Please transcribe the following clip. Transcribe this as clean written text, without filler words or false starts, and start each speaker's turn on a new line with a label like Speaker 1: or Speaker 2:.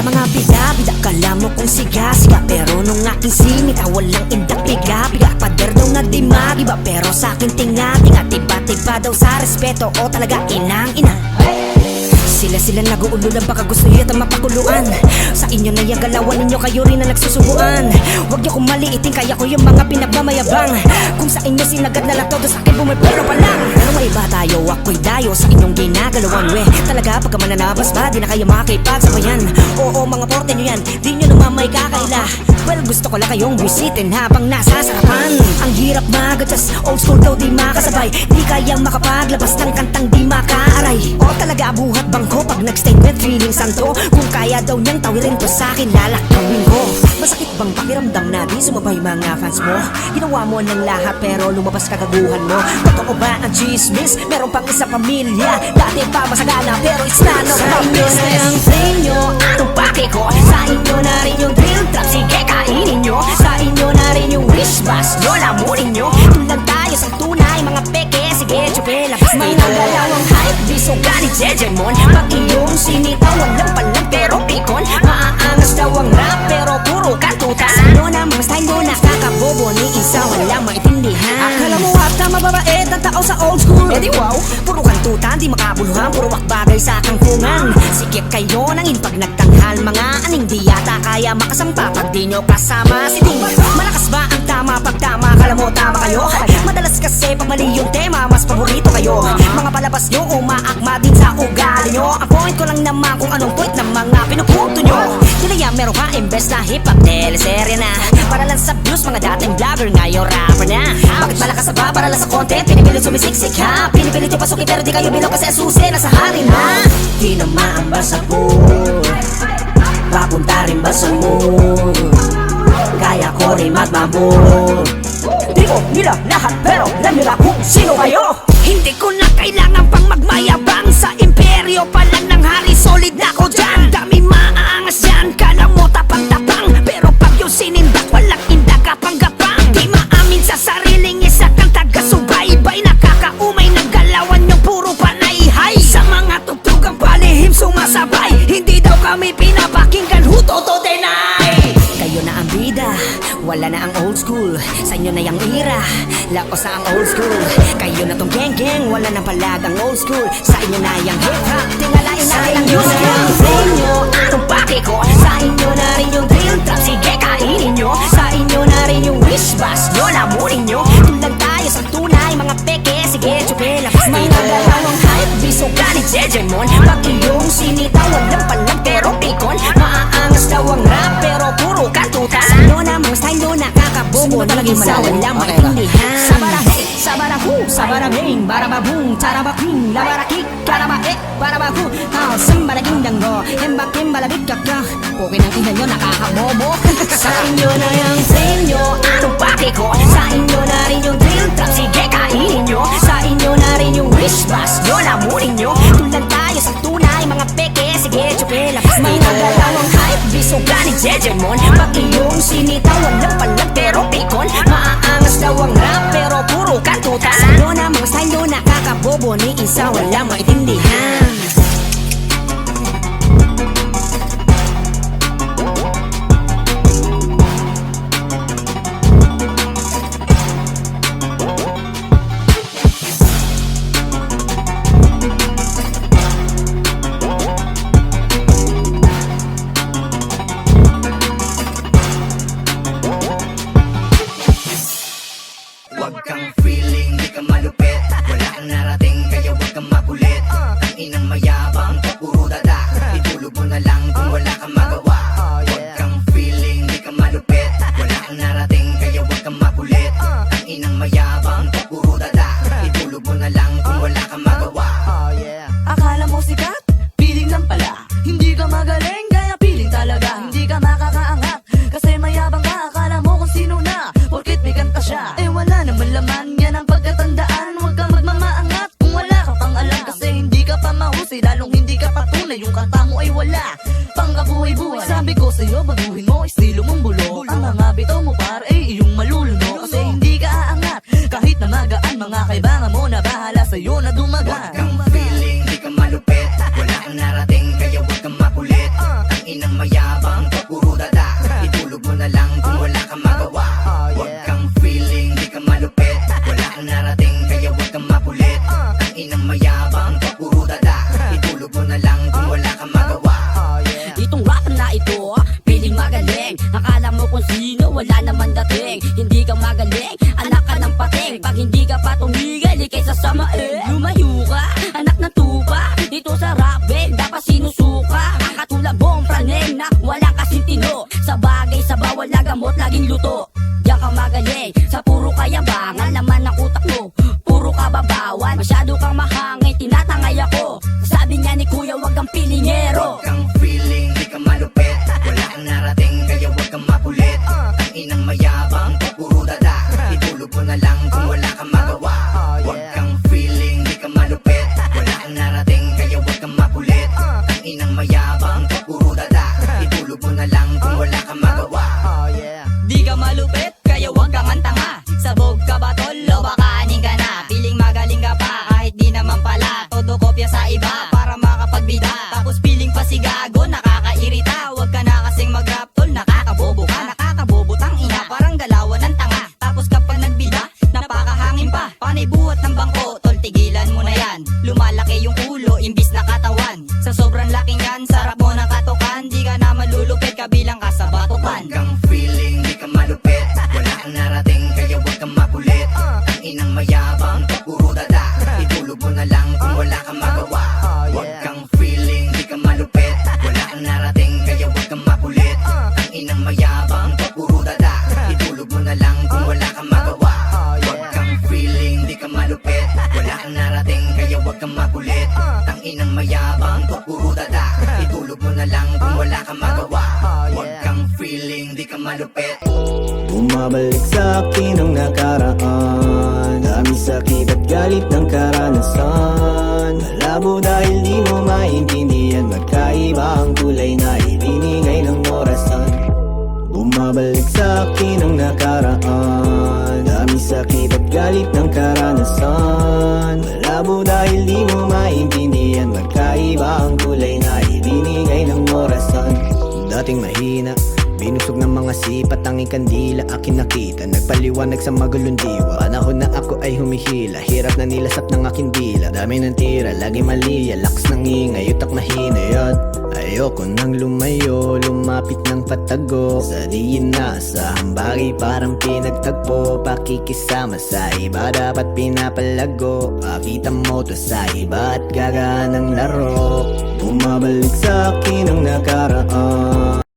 Speaker 1: mga bida-bida, kala mo kung siga-siga, pero nung aking sinita walang indak, biga-biga. Pader daw na di magiba, pero sa'kin tinga-tinga, tiba-tiba daw sa respeto, o talaga inang-ina. Sila nag-uululan, baka gusto nyo yata mapakuluan. Sa inyo na yung galawan ninyo, kayo rin na nagsusubuan. Huwag nyo kong maliitin, kaya ko yung mga pinagmamayabang. Kung sa inyo sinagad na lang todo, sa akin bumipero pa lang. Pero may iba tayo, ako'y dayo sa inyong ginagalawan. We, talaga pagka mananabas ba, di na kayo makipagsabayan. Oo, mga porte nyo yan, di nyo naman may kakaila. Well, gusto ko lang kayong bisitin habang nasa sarapan. Ang hirap mag-adjust, old school daw di makasabay. Di kayang makapaglabas ng kantang di makaaray. O talaga buhat bangko pag nag-statement feeling santo. Kung kaya daw niyang tawirin ko sa'kin, lalakawin ko. Masakit bang pakiramdam na di sumabay mga fans mo? Ginawa mo ng lahat pero lumabas kagaguhan mo. Totoo ba ang chismis? Meron pang isa pamilya, dati pa masagana pero it's none of my business. Sa inyo na yung play nyo, anong pake ko? Sa inyo na rin yung drill trap, sige kainin nyo. Sa inyo na rin yung wish bus, nyo lamunin nyo. Tulang tayo sa tunay, mga peke, sige chupe, labas dito. Mga galawang hype, di suga ni Jejemon. Pag iyong sinitaw, walang palang pero pikon. Maaangas daw ang rap pero puro kantutan. Sa inyo na mga style mo nakakabobo, ni isa walang maintindihan. Akala mo ata mababait ang tao sa old school, eh di wow, puro kantutan, di makabuluhan, puro wakbagay sa kangkungan. Sikip kayo nang pag nagtanghal, mga aning di yata kaya makasampa pag di nyo kasama si Ding. Malakas ba ang tama pag tama, kala mo tama kayo? Madalas kasi pag mali yung tema, mas paborito kayo. Mga palabas nyo umaakma din sa ugali nyo. Ang point ko lang naman kung anong point ng mga pinupunto nyo. Nilaya meron ka imbes na hip-hop teleserye na. Para lang sa blues, mga dating vlogger ngayon rapper na. Bakit malakas na ba para lang sa content? Pinipilit sumisiksik ha, pinipilit yung pasukin pero di kayo bilog kasi ang susi nasa hari na. Di na maamba sa pool, papunta rin ba sa moon? Kaya ko rin magmamon. Di ko nila lahat pero alam nila kung sino kayo. Hindi ko na kailangan pang magmayabang, sa imperyo pa lang ng hari solid na ko dyan. Dami maaangas dyan, kala mo tapang-tapang, pero pag yung sinindak walang indak kapang-gapang. Di maamin sa sariling isa kang taga-subaybay, nakakaumay ng galawan yung puro panay-hay. Sa mga tugtugang palihim sumasabay, hindi daw kami pinapakinggan, huto to deny. Kayo na ang bida, wala na ang old school. Sa inyo na yung era, laos na ang old school. Kayo na tong geng-geng, wala na palagang old school. Sa inyo na yung hip-hop, tingalain na ang new school. Sa inyo, anong pake ko? Sa inyo na rin yung drill trap, sige kainin nyo. Sa inyo na rin yung wish bus, nyo lamunin nyo. Tulang tayo sa tunay, mga peke, sige chupe, labas dito. Mga galawang hype, bisuga ni Jejemon. Pag iyong sinitaw, walang palang pero pikon. Maaangas daw ang rap pero puro kantutan. Sa inyo na mga style nyo nakakabobo, ni isa walang maintindihan. Sabarahe, sabarahu, sabarabing, barababung, tarabaping, labarakik, karabae, barabahu. Sambaraging danggo, embakim balabig kaka. Okay ng ina nyo nakakabobo. Sa inyo na yung play nyo, anong pake ko? Sa inyo na rin yung drill trap, sige kainin nyo. Sa inyo na rin yung wish bus, nyo lamunin nyo. Tulang tayo sa tunay, mga peke, sige chupe, labas dito. Mga galawang hype, bisuga ni Jejemon. Pag iyong sinitaw, walang palang pero pikon. Maaangas daw ang rap pero puro kantutan. Sa inyo na mga style nyo nakakabobo, ni isa walang maintindihan.
Speaker 2: Huwag kang feeling, di ka malupit. Wala kang narating, kaya huwag kang makulit. Ang inang mayabang, puro dada. Itulog mo na lang kung wala kang magawa. Huwag kang feeling, di ka malupit. Wala kang narating, kaya huwag kang makulit. Ang inang mayabang, puro dada. Itulog mo na lang kung wala kang magawa.
Speaker 3: Akala mo sikat? Piling lang pala. Hindi ka magaling, kaya piling talaga. Hindi ka makakaangat, kasi mayabang ka. Akala mo kung sino na, porkit may kanta siya. Eh wala naman laman, yan ang pagkatandaan. Huwag kang magmamaangat kung wala ka pang alam. Kasi hindi ka pa mahusay, lalong hindi ka patunay. Yung kanta mo ay wala pang kabuhay-buhay. Sabi ko sa'yo, baguhin mo estilo mong bulo. Ang mga bitaw mo par ay iyong maluluno. Kasi hindi ka aangat, kahit na magaan. Mga kaibangan mo na bahala sa'yo na dumagan.
Speaker 2: Huwag kang feeling, di ka malupit. Wala kang narating, kaya huwag kang makulit. Ang inang mayabang, inang mayabang ka puro dada. Itulog mo na lang kung wala kang magawa.
Speaker 4: Itong rap na ito, piling magaling. Akala mo kung sino, wala naman dating. Hindi ka magaling, anak ka ng pating. Pag hindi ka pa tumigil, ikay sasama lumayo ka, anak ng tupa. Dito sa rap game, dapat sinusuka. Ang katulad mong praneng na walang kasintino. Sa bagay, sa bawal na gamot, laging luto. Diyan ka magaling, sa puro kayabangan. Laman ng utak mo, puro kababawan. Masyado kang mahangay, tinatangay ako. Sabi niya ni kuya, wag kang pilingero.
Speaker 2: Huwag kang feeling, di ka malupit. Wala kang narating, kaya huwag kang makulit. Ang inang mayabang ka puro dada. Itulog mo na lang kung wala kang magawa. Huwag kang feeling, di ka malupit. Wala kang narating, kaya huwag kang makulit. Ang inang mayabang ka puro dada. Itulog mo na lang kung wala kang magawa.
Speaker 4: Di ka malupit, kaya wag kang antanga. Sabog ka ba tol, o baka aning ka na. Piling magaling ka pa, kahit di naman pala. Todo kopya sa iba, para makapagbida. Tapos piling pa si gago, nakakairita. Wag ka na kasing mag-rap tol, nakakabobo ka. Nakakabobo tang ina, parang galawan ng tanga. Tapos kapag nagbida, napakahangin pa. Panay buhat ng bangko, tol tigilan mo na yan. Lumalaki yung ulo, imbis na katawan. Sa sobrang laking yan, sarap mo ng katukan. Di ka na malulupit, kabilang ka sa batukan.
Speaker 2: Huwag kang feeling, di ka malupit. Wala kang narating, kaya huwag kang makulit. Ang inang mayabang ka puro dada. Itulog mo na lang kung wala kang magawa. Huwag kang feeling, di ka malupit. Wala kang narating, kaya huwag kang makulit. Ang inang mayabang ka puro dada. Itulog mo na lang kung wala kang magawa. Huwag kang feeling, di ka malupit. Wala kang narating, kaya huwag kang makulit. Ang inang mayabang ka puro dada. Itulog mo na lang kung wala kang magawa. Huwag kang feeling, di ka malupit.
Speaker 5: Bumabalik sa akin ang nakaraan. Dami sakit at galit ng karanasan. Malabo dahil di mo maintindihan. Magkaiba ang kulay na ibinigay ng orasan. Bumabalik sa akin ang nakaraan. Dami sakit at galit ng karanasan. Malabo dahil di mo maintindihan. Magkaiba ang kulay na ibinigay ng orasan. Dating mahina, binusog ng mga sipat, tanging kandila akin nakita. Nagpaliwanag sa magulong diwa. Panahon na ako ay humihila, hirap na nilasap ng aking dila. Dami ng tira, lagi mali, lakas ng ingay, utak na hinayad. Ayoko nang lumayo, lumapit ng patago. Sa diin na sa hambagi, parang pinagtagpo. Pakikisama sa iba, dapat pinapalago. Pakita mo to sa iba at gagaan ng laro. Bumabalik sa akin ang nakaraan.